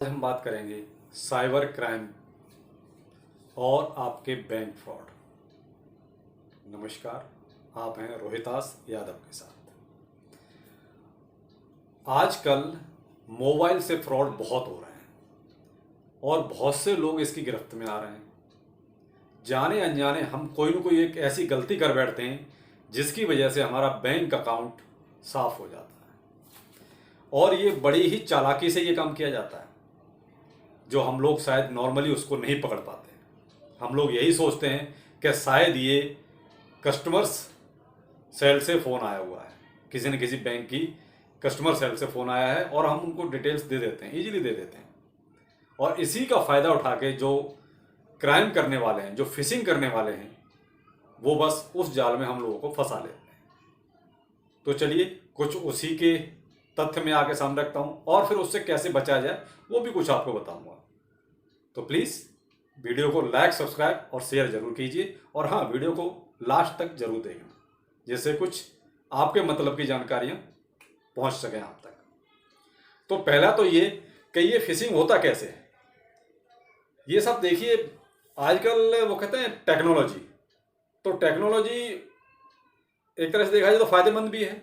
आज हम बात करेंगे साइबर क्राइम और आपके बैंक फ्रॉड। नमस्कार, आप हैं रोहितास यादव के साथ। आजकल मोबाइल से फ्रॉड बहुत हो रहे हैं और बहुत से लोग इसकी गिरफ्त में आ रहे हैं। जाने अनजाने हम कोई न कोई एक ऐसी गलती कर बैठते हैं जिसकी वजह से हमारा बैंक अकाउंट साफ हो जाता है और ये बड़ी ही चालाकी से ये काम किया जाता है जो हम लोग शायद नॉर्मली उसको नहीं पकड़ पाते। हम लोग यही सोचते हैं कि शायद ये कस्टमर्स सेल से फ़ोन आया हुआ है, किसी न किसी बैंक की कस्टमर सेल से फ़ोन आया है और हम उनको डिटेल्स दे देते हैं, इजीली दे देते हैं। और इसी का फ़ायदा उठा के जो क्राइम करने वाले हैं, जो फिशिंग करने वाले हैं, वो बस उस जाल में हम लोगों को फंसा लेते हैं। तो चलिए कुछ उसी के तथ्य में आके सामने रखता हूँ और फिर उससे कैसे बचा जाए वो भी कुछ आपको बताऊंगा। तो प्लीज़ वीडियो को लाइक, सब्सक्राइब और शेयर जरूर कीजिए और हाँ, वीडियो को लास्ट तक जरूर देखना जिससे कुछ आपके मतलब की जानकारियाँ पहुँच सकें आप तक। तो पहला तो ये कि ये फिशिंग होता कैसे है। ये सब देखिए, आजकल वो कहते हैं टेक्नोलॉजी, तो टेक्नोलॉजी एक तरह से देखा जाए तो फायदेमंद भी है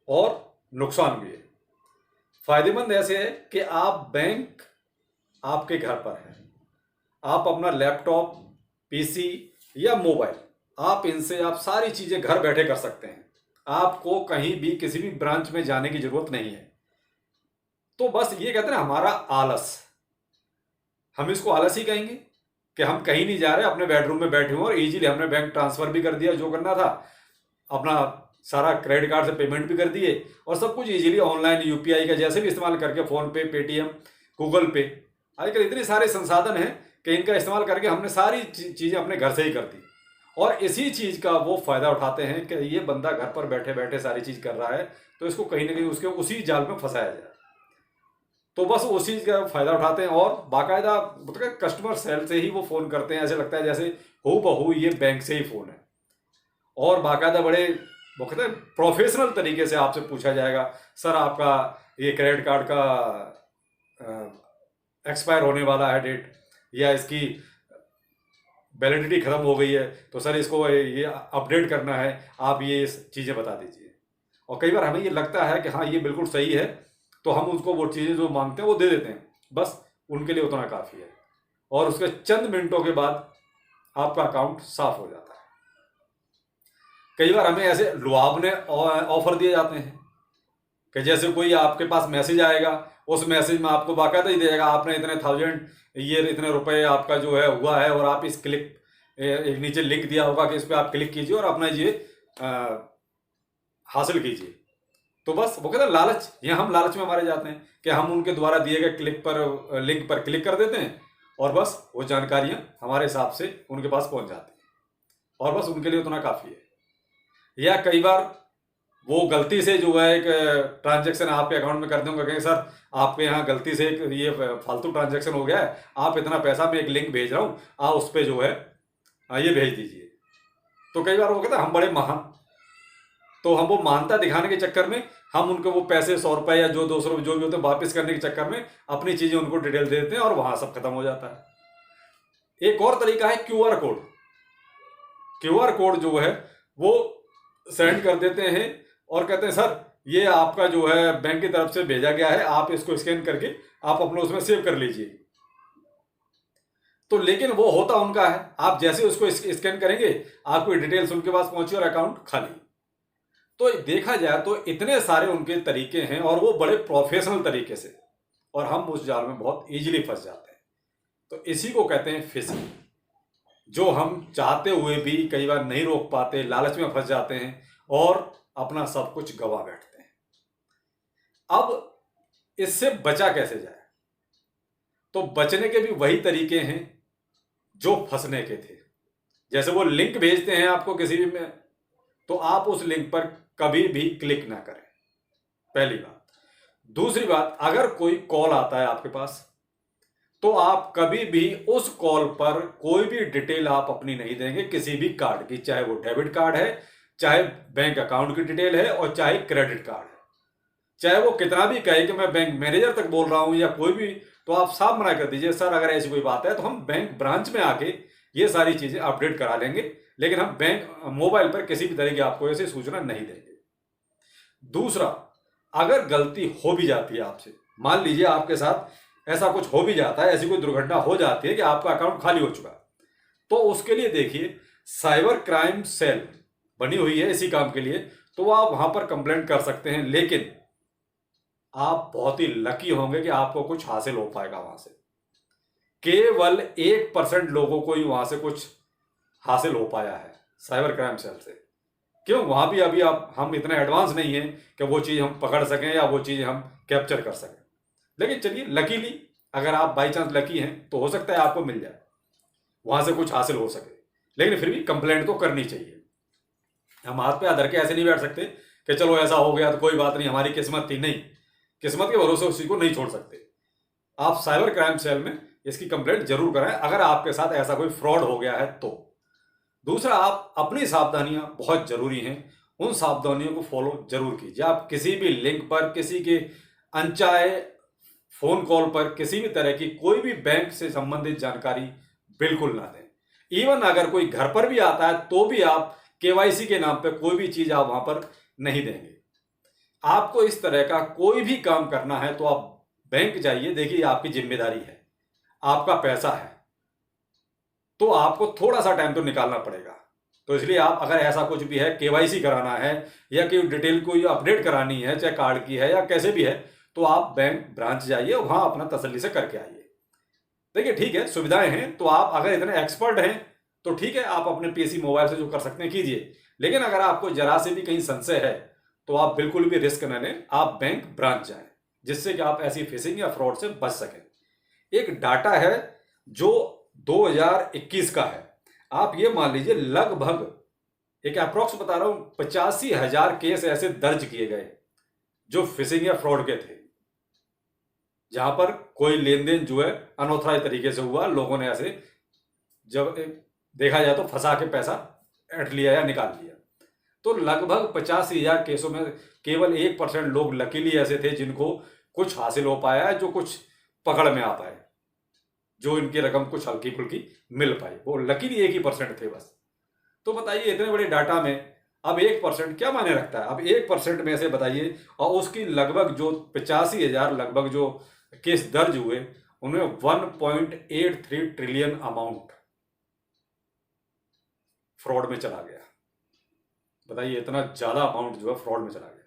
और नुकसान भी है। फायदेमंद ऐसे है कि आप बैंक आपके घर पर है, आप अपना लैपटॉप, पीसी या मोबाइल, आप इनसे आप सारी चीज़ें घर बैठे कर सकते हैं। आपको कहीं भी किसी भी ब्रांच में जाने की ज़रूरत नहीं है। तो बस ये कहते हैं ना, हमारा आलस, हम इसको आलस ही कहेंगे कि हम कहीं नहीं जा रहे, अपने बेडरूम में बैठे हुए और इजीली हमने बैंक ट्रांसफ़र भी कर दिया जो करना था, अपना सारा क्रेडिट कार्ड से पेमेंट भी कर दिए और सब कुछ इजीली ऑनलाइन यूपीआई का जैसे भी इस्तेमाल करके, फ़ोन पे, पेटीएम, गूगल पे, आजकल इतने सारे संसाधन हैं कि इनका इस्तेमाल करके हमने सारी चीज़ें अपने घर से ही कर दी। और इसी चीज़ का वो फ़ायदा उठाते हैं कि ये बंदा घर पर बैठे बैठे सारी चीज़ कर रहा है, तो इसको कहीं ना कहीं उसके उसी जाल में फंसाया जाए। तो बस उस चीज़ का फ़ायदा उठाते हैं और बाकायदा मतलब कस्टमर सेल से ही वो फ़ोन करते हैं, ऐसे लगता है जैसे हूबहू ये बैंक से ही फ़ोन है। और बाकायदा बड़े वो कहते हैं प्रोफेशनल तरीके से आपसे पूछा जाएगा, सर आपका ये क्रेडिट कार्ड का एक्सपायर होने वाला है डेट, या इसकी वैलिडिटी ख़त्म हो गई है, तो सर इसको ये अपडेट करना है, आप ये चीज़ें बता दीजिए। और कई बार हमें ये लगता है कि हाँ ये बिल्कुल सही है, तो हम उनको वो चीज़ें जो मांगते हैं वो दे देते हैं, बस उनके लिए उतना काफ़ी है और उसके चंद मिनटों के बाद आपका अकाउंट साफ हो जाता है। कई बार हमें ऐसे लुभावने ऑफर दिए जाते हैं कि जैसे कोई आपके पास मैसेज आएगा, उस मैसेज में आपको बाकायदा ही देगा आपने इतने थाउजेंड, ये इतने रुपए आपका जो है हुआ है और आप इस क्लिक, एक नीचे लिंक दिया होगा कि इस पर आप क्लिक कीजिए और अपना ये हासिल कीजिए। तो बस वो कहते हैं लालच, यहाँ हम लालच में मारे जाते हैं कि हम उनके द्वारा दिए गए लिंक पर क्लिक कर देते हैं और बस वो जानकारियाँ हमारे हिसाब से उनके पास पहुँच जाती हैं और बस उनके लिए उतना काफ़ी है। या कई बार वो गलती से जो है एक ट्रांजैक्शन आपके अकाउंट में कर देंगे, कहेंगे सर आपके यहाँ गलती से एक ये फालतू ट्रांजैक्शन हो गया है, आप इतना पैसा, मैं एक लिंक भेज रहा हूँ, आप उस पर जो है ये भेज दीजिए। तो कई बार वो कहते हैं हम बड़े महान, तो हम वो मानता दिखाने के चक्कर में हम उनको वो पैसे 100 रुपये या जो 200 रुपये जो भी होते हैं वापस करने के चक्कर में अपनी चीज़ें उनको डिटेल दे देते हैं और वहाँ सब खत्म हो जाता है। एक और तरीका है क्यूआर कोड। क्यूआर कोड जो है वो सेंड कर देते हैं और कहते हैं सर ये आपका जो है बैंक की तरफ से भेजा गया है, आप इसको स्कैन करके आप अपने उसमें सेव कर लीजिए। तो लेकिन वो होता उनका है, आप जैसे उसको स्कैन करेंगे आपको डिटेल्स उनके पास पहुंची और अकाउंट खाली। तो देखा जाए तो इतने सारे उनके तरीके हैं और वो बड़े प्रोफेशनल तरीके से, और हम उस जाल में बहुत इजीली फंस जाते हैं। तो इसी को कहते हैं फिशिंग, जो हम चाहते हुए भी कई बार नहीं रोक पाते, लालच में फंस जाते हैं और अपना सब कुछ गवा बैठते हैं। अब इससे बचा कैसे जाए? तो बचने के भी वही तरीके हैं जो फंसने के थे। जैसे वो लिंक भेजते हैं आपको किसी भी में, तो आप उस लिंक पर कभी भी क्लिक ना करें, पहली बात। दूसरी बात, अगर कोई कॉल आता है आपके पास तो आप कभी भी उस कॉल पर कोई भी डिटेल आप अपनी नहीं देंगे किसी भी कार्ड की, चाहे वो डेबिट कार्ड है, चाहे बैंक अकाउंट की डिटेल है और चाहे क्रेडिट कार्ड है। चाहे वो कितना भी कहे कि मैं बैंक मैनेजर तक बोल रहा हूं या कोई भी तो आप साफ मना कर दीजिए, सर अगर ऐसी कोई बात है तो हम बैंक ब्रांच में आके ये सारी चीजें अपडेट करा लेंगे, लेकिन हम बैंक मोबाइल पर किसी भी तरह की आपको ऐसी सूचना नहीं देंगे। दूसरा, अगर गलती हो भी जाती है आपसे, मान लीजिए आपके साथ ऐसा कुछ हो भी जाता है, ऐसी कोई दुर्घटना हो जाती है कि आपका अकाउंट खाली हो चुका, तो उसके लिए देखिए साइबर क्राइम सेल बनी हुई है इसी काम के लिए, तो आप वहां पर कंप्लेंट कर सकते हैं। लेकिन आप बहुत ही लकी होंगे कि आपको कुछ हासिल हो पाएगा वहां से। केवल 1% लोगों को ही वहां से कुछ हासिल हो पाया है साइबर क्राइम सेल से। क्यों? वहां भी अभी हम इतने एडवांस नहीं हैं कि वो चीज हम पकड़ सकें या वो चीज हम कैप्चर कर सकें। लेकिन चलिए, लकीली अगर आप बाई चांस लकी हैं तो हो सकता है आपको मिल जाए, वहां से कुछ हासिल हो सके। लेकिन फिर भी कंप्लेंट तो करनी चाहिए। हम हाथ पे आधर के ऐसे नहीं बैठ सकते कि चलो ऐसा हो गया तो कोई बात नहीं, हमारी किस्मत थी। नहीं, किस्मत के भरोसे उसी को नहीं छोड़ सकते। आप साइबर क्राइम सेल में इसकी कंप्लेंट जरूर कराएं अगर आपके साथ ऐसा कोई फ्रॉड हो गया है तो। दूसरा, आप अपनी सावधानियां बहुत जरूरी हैं, उन सावधानियों को फॉलो जरूर कीजिए। आप किसी भी लिंक पर, किसी के अनचाहे फोन कॉल पर किसी भी तरह की कोई भी बैंक से संबंधित जानकारी बिल्कुल ना दें। इवन अगर कोई घर पर भी आता है तो भी आप केवाईसी के नाम पे कोई भी चीज आप वहां पर नहीं देंगे। आपको इस तरह का कोई भी काम करना है तो आप बैंक जाइए। देखिए, आपकी जिम्मेदारी है, आपका पैसा है, तो आपको थोड़ा सा टाइम तो निकालना पड़ेगा। तो इसलिए आप अगर ऐसा कुछ भी है, केवाईसी कराना है या कोई डिटेल कोई अपडेट करानी है, चाहे कार्ड की है या कैसे भी है, तो आप बैंक ब्रांच जाइए, वहां अपना तसल्ली से करके आइए। देखिए, ठीक है, सुविधाएं हैं, तो आप अगर इतने एक्सपर्ट हैं तो ठीक है, आप अपने पीसी मोबाइल से जो कर सकते हैं कीजिए। लेकिन अगर आपको जरा से भी कहीं संशय है तो आप बिल्कुल भी रिस्क न लें, आप बैंक ब्रांच जाएं, जिससे कि आप ऐसी फिशिंग या फ्रॉड से बच सकें। एक डाटा है जो 2021 का है। आप ये मान लीजिए लगभग एक अप्रोक्स बता रहा हूं 85,000 केस ऐसे दर्ज किए गए जो फिशिंग या फ्रॉड के थे, जहां पर कोई लेन देन जो है अनऑथराइज तरीके से हुआ। लोगों ने ऐसे जब देखा जाए तो फंसा के पैसा ऐंठ लिया या निकाल लिया। तो लगभग 85,000 केसों में केवल 1% लोग लकीली ऐसे थे जिनको कुछ हासिल हो पाया है, जो कुछ पकड़ में आ पाए, जो इनकी रकम कुछ हल्की फुल्की मिल पाई। वो लकीली 1% थे बस। तो बताइए, इतने बड़े डाटा में अब 1% क्या मायने रखता है? अब 1% में से बताइए, और उसकी लगभग जो 85,000 लगभग जो केस दर्ज हुए, उनमें 1.83 ट्रिलियन अमाउंट फ्रॉड में चला गया। बताइए, इतना ज्यादा अमाउंट जो है फ्रॉड में चला गया।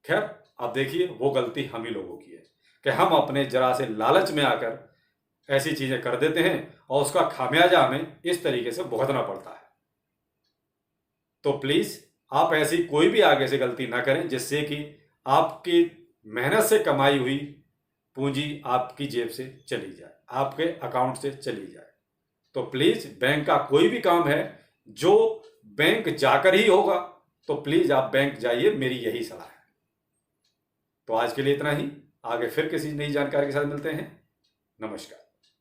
खैर, अब देखिए, वो गलती हम ही लोगों की है कि हम अपने जरा से लालच में आकर ऐसी चीजें कर देते हैं और उसका खामियाजा हमें इस तरीके से भुगतना पड़ता है। तो प्लीज आप ऐसी कोई भी आगे से गलती ना करें जिससे कि आपकी मेहनत से कमाई हुई पूंजी आपकी जेब से चली जाए, आपके अकाउंट से चली जाए। तो प्लीज, बैंक का कोई भी काम है जो बैंक जाकर ही होगा, तो प्लीज आप बैंक जाइए, मेरी यही सलाह है। तो आज के लिए इतना ही। आगे फिर किसी नई जानकारी के साथ मिलते हैं। नमस्कार।